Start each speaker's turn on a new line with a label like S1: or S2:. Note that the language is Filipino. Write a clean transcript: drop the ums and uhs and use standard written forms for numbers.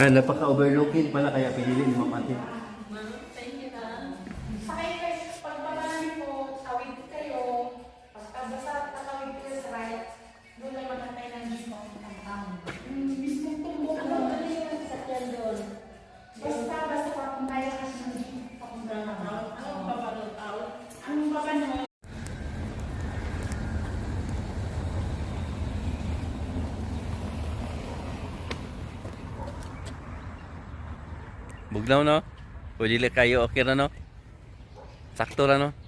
S1: Napaka-overlooking pala kaya pinili ni Ma'am Ate.
S2: Sakay kayo, pagbabalan po, tawid kayo. Pagkabasa, tatawid kayo sa right. Doon ay magkatay ng mismo ang mismong tumbok
S3: Ano
S2: mo.
S3: ano yung sasakyan doon?
S2: Basta papunta yung ng jeep. Papunta na tao. Anong baba ng tao? Anong baba ng
S1: Bugnaw no? Pwede lang kayo okay na no? Sakto na no?